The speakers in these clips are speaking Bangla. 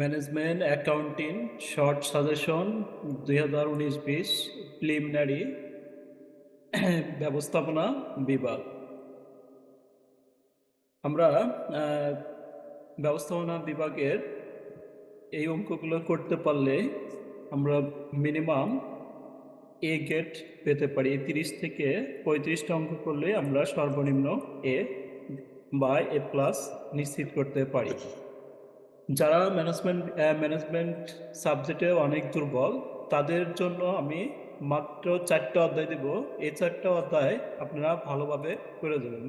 Management accounting short suggestion 2019-20 preliminary ব্যবস্থাপনা বিভাগ। আমরা ব্যবস্থাপনা বিভাগের এই অঙ্কগুলো করতে পারলে আমরা মিনিমাম এ গ্রেড পেতে পারি। 30 থেকে 35টা অঙ্ক করলে আমরা সর্বনিম্ন এ বা এ প্লাস নিশ্চিত করতে পারি। যারা ম্যানেজমেন্ট সাবজেক্টে অনেক দুর্বল তাদের জন্য আমি মাত্র 4টা অধ্যায় দেব। এই 4টা অধ্যায় আপনারা ভালোভাবে করে দেবেন।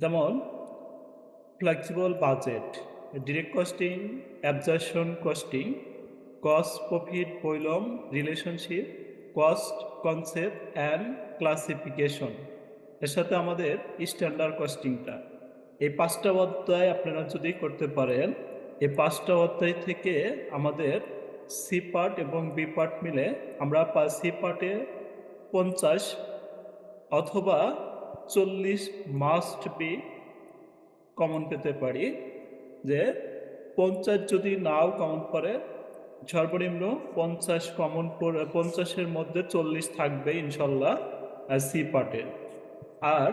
যেমন flexible budget, direct costing, absorption costing, cost profit volume relationship, cost concept and classification, এর সাথে আমাদের স্ট্যান্ডার্ড কস্টিংটা। এই 5টা অধ্যায় আপনারা যদি করতে পারেন, এই 5টা অধ্যায় থেকে আমাদের সি পার্ট এবং বি পার্ট মিলে আমরা সি পার্টে 50 অথবা 40 মাস্ট বি কমন পেতে পারি। যে 50 যদি নাও কমন পড়ে, সর্বনিম্ন 50 কমন পড়ে, 50-এর মধ্যে 40 থাকবে ইনশাল্লাহ সি পার্টে। আর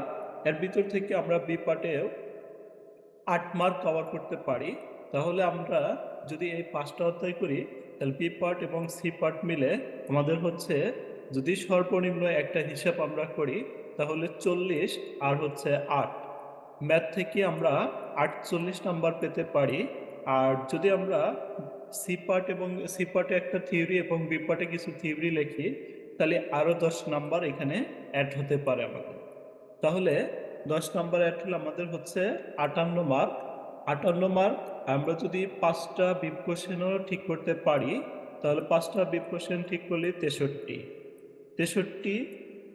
এর ভিতর থেকে আমরা বি পার্টেও 8 মার্ক কভার করতে পারি। তাহলে আমরা যদি এই 5টা অধ্যায় করি তাহলে বি পার্ট এবং সি পার্ট মিলে আমাদের হচ্ছে, যদি সর্বনিম্ন একটা হিসাব আমরা করি তাহলে 40 আর হচ্ছে 8, ম্যাথ থেকে আমরা 48 নাম্বার পেতে পারি। আর যদি আমরা সি পার্ট এবং সি পার্টে একটা থিওরি এবং বি পার্টে কিছু থিওরি লিখি তাহলে আরো 10 নাম্বার এখানে অ্যাড হতে পারে আমাদের। তাহলে 10 নাম্বার অ্যাড হলে আমাদের হচ্ছে 58 মার্ক। 58 মার্ক আমরা যদি 5টা বিপ কোশ্চেনও ঠিক করতে পারি তাহলে 5টা বিপ কোশ্চেন ঠিক করলে 63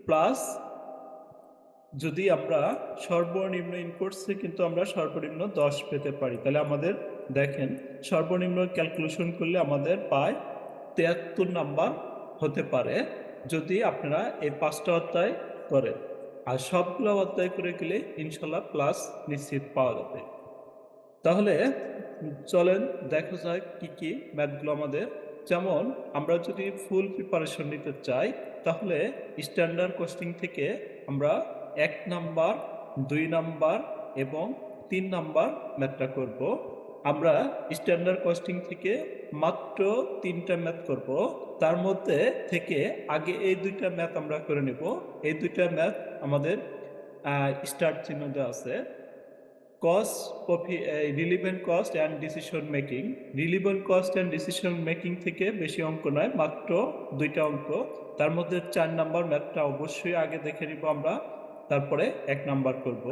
প্লাস, যদি আমরা সর্বনিম্ন ইনকোর্সে কিন্তু আমরা সর্বনিম্ন 10 পেতে পারি। তাহলে আমাদের দেখেন সর্বনিম্ন ক্যালকুলেশন করলে আমাদের প্রায় 73 নাম্বার হতে পারে যদি আপনারা এই 5টা অধ্যায় করেন। আর সবগুলো অধ্যায় করে গেলে ইনশাল্লাহ প্লাস নিশ্চিত পাওয়া যাবে। তাহলে চলেন দেখা যাক কি কি ম্যাথগুলো আমাদের। যেমন আমরা যদি ফুল প্রিপারেশন নিতে চাই তাহলে স্ট্যান্ডার্ড কোস্টিং থেকে আমরা 1 নাম্বার, 2 নাম্বার এবং 3 নাম্বার ম্যাথটা করব। আমরা স্ট্যান্ডার্ড কোস্টিং থেকে মাত্র 3টা ম্যাথ করব। তার মধ্যে থেকে আগে এই 2টা ম্যাথ আমরা করে নেব। এই 2টা ম্যাথ আমাদের স্টার চিহ্ন দেওয়া আছে। Cost profit, relevant cost and decision making. Relevant cost and decision making থেকে বেশি অঙ্ক নয়, মাত্র 2টা অঙ্ক। তার মধ্যে 4 নাম্বার ম্যাথটা অবশ্যই আগে দেখে নিব আমরা, তারপরে 1 নাম্বার করব।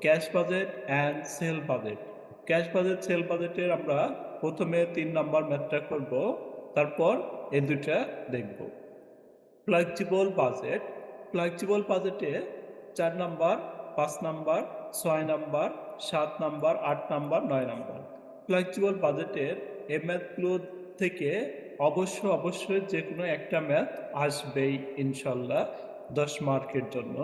Cash budget and sale budget. Cash budget sale বাজেটের আমরা প্রথমে 3 নাম্বার ম্যাথটা করব, তারপর এই 2টা দেখব। ফ্লেক্সিবল বাজেট, ফ্লেক্সিবল বাজেটে 4 number, 5 number, 6 number, 7 number, 8 number, 9 number. Flexible বাজেটের এই ম্যাথগুলো থেকে অবশ্যই যে কোনো একটা ম্যাথ আসবেই ইনশাল্লাহ 10 মার্কের জন্য।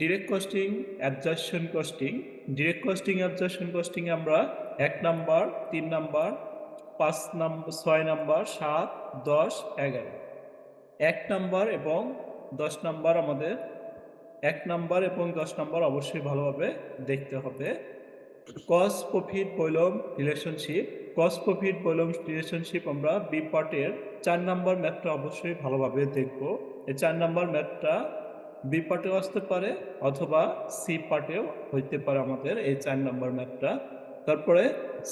Direct costing, absorption costing. Direct costing, absorption costing আমরা 1 number, 3 number, 5 number, 6 number, 7, 10, 11, 1 number এবং 10 নাম্বার আমাদের 1 নাম্বার এবং 10 নাম্বার অবশ্যই ভালোভাবে দেখতে হবে। Cost profit volume relationship. Cost profit volume relationship আমরা বি পার্টের 4 নাম্বার ম্যাথটা অবশ্যই ভালোভাবে দেখব। এই 4 নাম্বার ম্যাথটা বি পার্টেও আসতে পারে অথবা সি পার্টেও হইতে পারে আমাদের এই 4 নাম্বার ম্যাথটা। তারপরে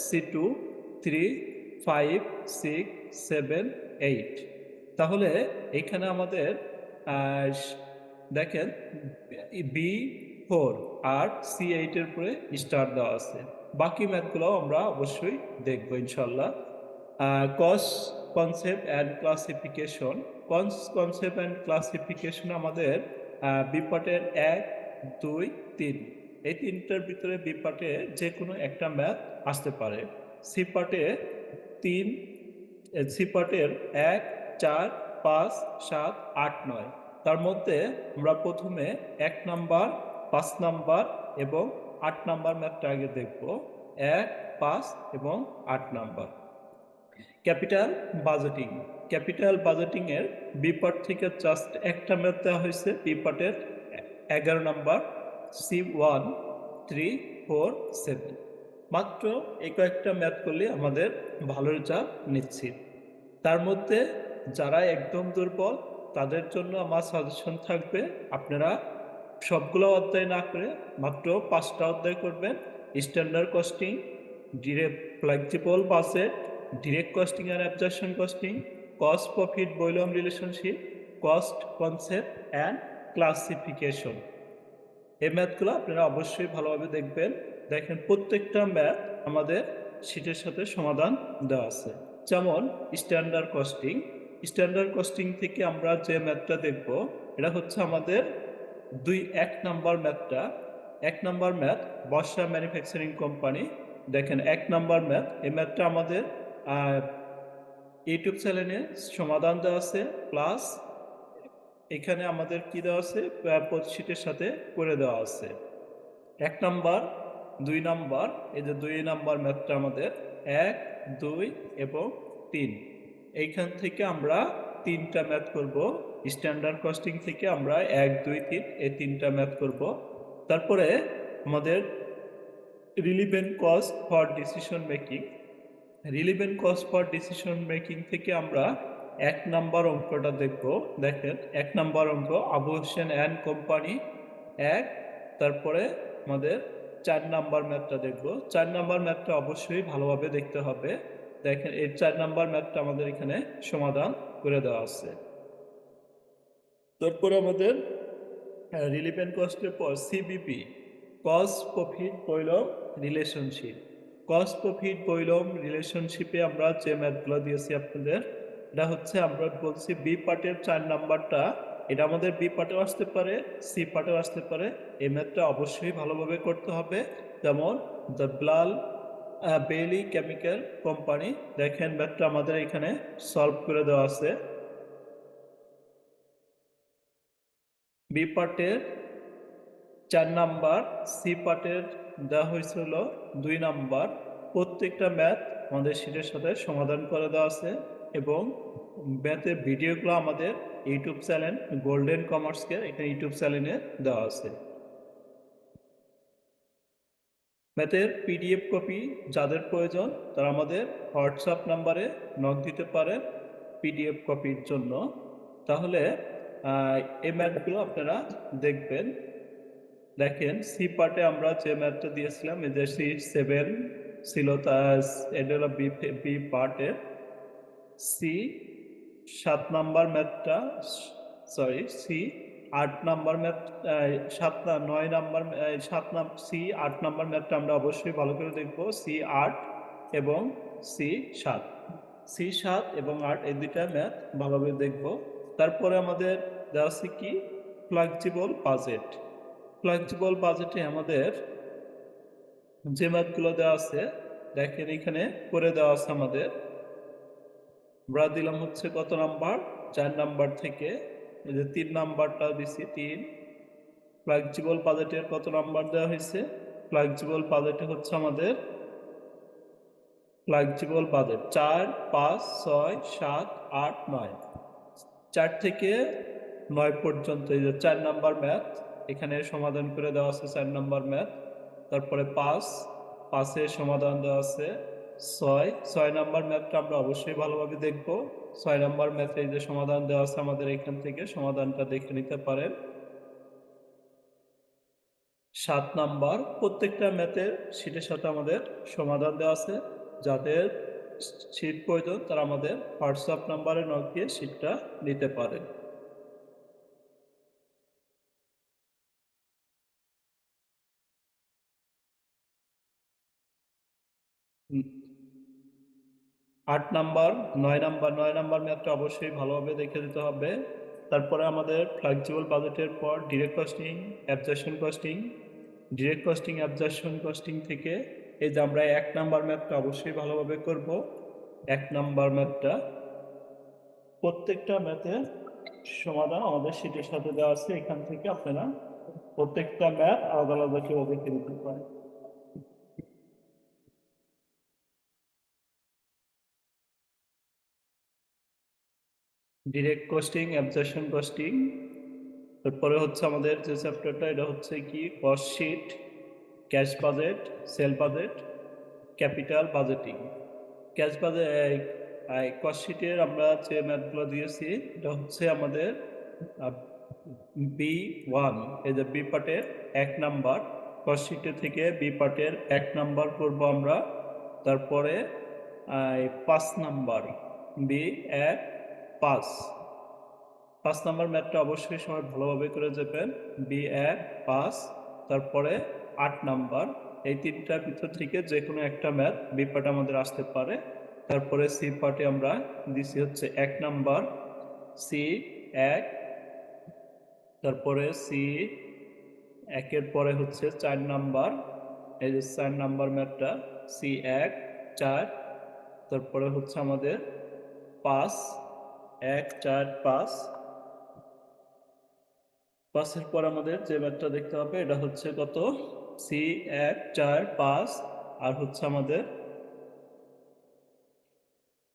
C2, 3, 5, 6, 7, 8। তাহলে এখানে আমাদের দেখেন B4 আর C8 এর উপরে স্টার দেওয়া আছে। বাকি ম্যাথগুলো আমরা অবশ্যই দেখবো ইনশাল্লাহ। Cost concept and classification. Concept and classification আমাদের বি পার্টের 1, 2, 3, এই 3টার ভিতরে বি পার্টে যে কোনো একটা ম্যাথ আসতে পারে। সি পার্টে 3, সি পার্টের 1, 4, 5, 7, 8, 9। তার মধ্যে আমরা প্রথমে 1 নাম্বার, 5 নাম্বার এবং 8 নাম্বার ম্যাথটা আগে দেখব। 1, 5 এবং 8 number. Capital budgeting. Capital budgeting এর বি পার্ট থেকে জাস্ট একটা ম্যাথ দেওয়া হয়েছে। বি পার্টের 11 নাম্বার C1 3 4 7। মাত্র এই কয়েকটা ম্যাথ করলে আমাদের ভালো রেজাল্ট নিশ্চিত। তার মধ্যে যারা একদম দুর্বল তাদের জন্য আমার সাজেশন থাকবে, আপনারা সবগুলো অধ্যায় না করে মাত্র 5টা অধ্যায় করবেন। Standard costing, direct flexible budget, direct costing and absorption costing, cost profit volume relationship, cost concept and classification. এই ম্যাথগুলো আপনারা অবশ্যই ভালোভাবে দেখবেন। দেখেন প্রত্যেকটা ম্যাথ আমাদের শীটের সাথে সমাধান দেওয়া আছে। যেমন স্ট্যান্ডার্ড কস্টিং। স্ট্যান্ডার্ড কস্টিং থেকে আমরা যে ম্যাথটা দেখব এটা হচ্ছে আমাদের 1 নাম্বার ম্যাথটা। 1 নাম্বার ম্যাথ বর্ষা ম্যানুফ্যাকচারিং কোম্পানি। দেখেন 1 নাম্বার ম্যাথ, এই ম্যাথটা আমাদের ইউটিউব চ্যানেলে সমাধান দেওয়া আছে, প্লাস এখানে আমাদের কি দেওয়া আছে শীটের সাথে করে দেওয়া আছে। 1 নাম্বার 2 নাম্বার, এই যে 2 নাম্বার ম্যাথটা আমাদের 1 2 এবং 3, এইখান থেকে আমরা 3টা ম্যাথ করব। স্ট্যান্ডার্ড কস্টিং থেকে আমরা 1 2 3 এই 3টা ম্যাথ করব। তারপরে আমাদের relevant cost for decision making. Relevant cost for decision making থেকে আমরা 1 নাম্বার অঙ্কটা দেখব। দেখেন 1 নাম্বার অঙ্ক আবু হোসেন অ্যান্ড কোম্পানি 1। তারপরে আমাদের 4 নাম্বার ম্যাথটা দেখব। 4 নাম্বার ম্যাথটা অবশ্যই ভালোভাবে দেখতে হবে। দেখেন এই 4 নাম্বার ম্যাথটা আমাদের এখানে সমাধান করে দেওয়া আছে। তারপরে আমাদের রিলিভেন্ট কস্টের পর CBP, cost profit volume relationship. Cost profit volume রিলেশনশিপে আমরা যে ম্যাথগুলো দিয়েছি আপনাদের, এটা হচ্ছে আমরা বলছি বি পার্টের 4 নাম্বারটা, এটা আমাদের বি পার্টেও আসতে পারে, সি পার্টেও আসতে পারে। এই ম্যাথটা অবশ্যই ভালোভাবে করতে হবে। যেমন দ্য বেলি কেমিক্যাল কোম্পানি, দেখেন ম্যাথটা আমাদের এখানে সলভ করে দেওয়া আছে। বি পার্টের 4 নাম্বার, সি পার্টের দেওয়া হয়েছিল 2 নাম্বার। প্রত্যেকটা ম্যাথ আমাদের শীটের সাথে সমাধান করে দেওয়া আছে এবং ম্যাথের ভিডিওগুলো আমাদের ইউটিউব চ্যানেল গোল্ডেন কমার্সকে এখানে ইউটিউব চ্যানেলে দেওয়া আছে। ম্যাথের পিডিএফ কপি যাদের প্রয়োজন তারা আমাদের হোয়াটসঅ্যাপ নাম্বারে নক দিতে পারে পিডিএফ কপির জন্য। তাহলে এই ম্যাথগুলো আপনারা দেখবেন। দেখেন সি পার্টে আমরা যে ম্যাথটা দিয়েছিলাম এই যে C7 ছিল, তার এটা হলো বি পার্টের সি 7 নাম্বার ম্যাথটা, sorry C 8 number math, 9 number 8 number ম্যাথটা আমরা অবশ্যই ভালো করে দেখব। C8 এবং C7, C7 এবং 8 এই দুইটা ম্যাথ ভালোভাবে দেখব। তারপরে আমাদের দেওয়া আছে কি ফ্লেক্সিবল বাজেট। ফ্লেক্সিবল বাজেটে আমাদের যে ম্যাথগুলো দেওয়া আছে দেখেন এখানে করে দেওয়া আছে আমাদের। আমরা দিলাম হচ্ছে কত নাম্বার 4 নাম্বার থেকে, এই যে 3 নাম্বারটা দিছি 3। ফ্লেক্সিবল বাজেটের কত নাম্বার দেওয়া হয়েছে, ফ্লেক্সিবল বাজেটে হচ্ছে আমাদের ফ্লেক্সিবল বাজেট 4 5 6 7 8 9, 4 থেকে 9 পর্যন্ত এই যে 4 নাম্বার ম্যাথ এখানে সমাধান করে দেওয়া আছে 4 নাম্বার ম্যাথ। তারপরে 5 সমাধান দেওয়া আছে 6 নাম্বার ম্যাথটা আমরা অবশ্যই ভালোভাবে দেখব। 6 নাম্বার ম্যাথে এই যে সমাধান দেওয়া আছে আমাদের এখান থেকে সমাধানটা দেখে নিতে পারেন। 7 নাম্বার প্রত্যেকটা ম্যাথের শীটের সাথে আমাদের সমাধান দেওয়া আছে। যাদের শীট প্রয়োজন তারা আমাদের হোয়াটসঅ্যাপ নাম্বারে নক দিয়ে শীটটা নিতে পারেন। 8 নাম্বার 9 নাম্বার ম্যাথটা অবশ্যই ভালোভাবে দেখে দিতে হবে। তারপরে আমাদের ফ্লেক্সিবল বাজেটের পর direct costing, absorption costing. Direct costing, absorption costing থেকে এই যে আমরা 1 নাম্বার ম্যাথটা অবশ্যই ভালোভাবে করব। 1 নাম্বার ম্যাথটা প্রত্যেকটা ম্যাথের সমাধান আমাদের শীটের সাথে দেওয়া আছে, এখান থেকে আপনারা প্রত্যেকটা ম্যাথ আলাদা আলাদা করে দেখে নিতে পারেন। Direct costing, absorption costing. তারপরে হচ্ছে আমাদের যে চ্যাপ্টারটা, এটা হচ্ছে কি cost sheet, cash budget, sale budget, capital budgeting. Cash budget, cost শিটের আমরা যে ম্যাথগুলো দিয়েছি এটা হচ্ছে আমাদের B1, এই যে বি পার্টের 1 নাম্বার। কস্ট শিটে থেকে বি পার্টের 1 নাম্বার করব আমরা। তারপরে 5 নাম্বার, B1 5 5 নাম্বার ম্যাথটা অবশ্যই সবাই ভালোভাবে করে যাবেন। B1 5, তারপরে 8 নাম্বার। এই তিনটার ভিতর থেকে যে কোনো একটা ম্যাথ বি পার্টে আমাদের আসতে পারে। তারপরে সি পার্টে আমরা দিছি হচ্ছে 1 নাম্বার, C1। তারপরে C1 পরে হচ্ছে 4 নাম্বার, এই যে 4 নাম্বার ম্যাথটা C1 4। তারপরে হচ্ছে আমাদের 5, 1 4 5। 5 পর আমাদের যে ম্যাথটা দেখতে হবে এটা হচ্ছে কত, C1 4 5, আর হচ্ছে আমাদের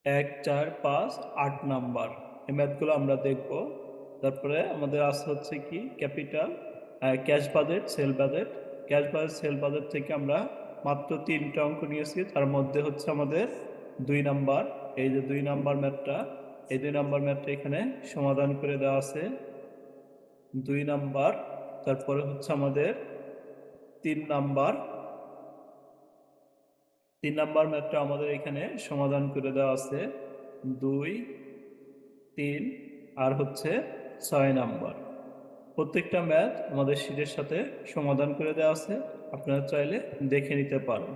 1 4 5 8 নাম্বার। এই ম্যাথগুলো আমরা দেখব। তারপরে আমাদের আছে হচ্ছে কি capital, cash budget, sale budget. Cash budget, sale budget থেকে আমরা মাত্র 3টা অঙ্ক নিয়েছি, তার মধ্যে হচ্ছে আমাদের 2 নাম্বার। এই যে 2 নাম্বার ম্যাথটা, এই 2 নাম্বার ম্যাথটা এখানে সমাধান করে দেওয়া আছে 2 নাম্বার। তারপরে হচ্ছে আমাদের 3 নাম্বার, 3 নাম্বার ম্যাথটা আমাদের এখানে সমাধান করে দেওয়া আছে 2 3, আর হচ্ছে 6 নাম্বার। প্রত্যেকটা ম্যাথ আমাদের শীটের সাথে সমাধান করে দেওয়া আছে, আপনারা চাইলে দেখে নিতে পারেন।